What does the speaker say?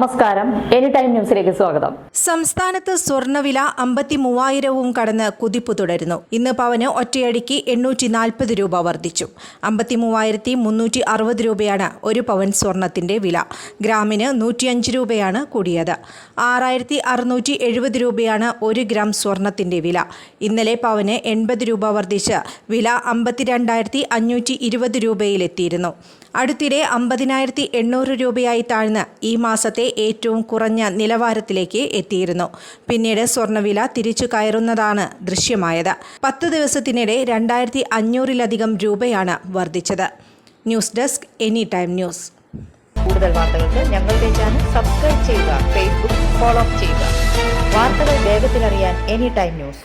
നമസ്കാരം, any time ന്യൂസിലേക്ക് സ്വാഗതം. സംസ്ഥാനത്ത് സ്വർണ്ണവില 53,000 കടന്ന് കുതിപ്പ് തുടരുന്നു. ഇന്ന് പവന് ഒറ്റയടിക്ക് 840 രൂപ വർദ്ധിച്ചു. 53,360 രൂപയാണ് ഒരു പവൻ സ്വർണത്തിന്റെ വില. ഗ്രാമിന് 105 രൂപയാണ് കൂടിയത്. 6,670 രൂപയാണ് 1 ഗ്രാം സ്വർണത്തിന്റെ വില. ഇന്നലെ പവന് 80 രൂപ വർദ്ധിച്ച് വില 52,520 രൂപയിലെത്തിയിരുന്നു. അടുത്തിടെ 50,800 രൂപയായി താഴ്ന്ന് ഈ മാസത്തെ ഏറ്റവും കുറഞ്ഞ നിലവാരത്തിലേക്ക് എത്തിയിരുന്നു. പിന്നീട് സ്വർണ്ണവില തിരിച്ചു കയറുന്നതാണ് ദൃശ്യമായത്. 10 ദിവസത്തിനിടെ 2,500-ലധികം രൂപയാണ് വർദ്ധിച്ചത്. News desk, any time news. കൂടുതൽ വാർത്തകൾക്ക് ഞങ്ങളുടെ ചാനൽ സബ്സ്ക്രൈബ് ചെയ്യുക, ഫേസ്ബുക്ക് ഫോളോ ചെയ്യുക. വാർത്തകൾ വേഗത്തിലറിയാൻ എനി ടൈം ന്യൂസ്.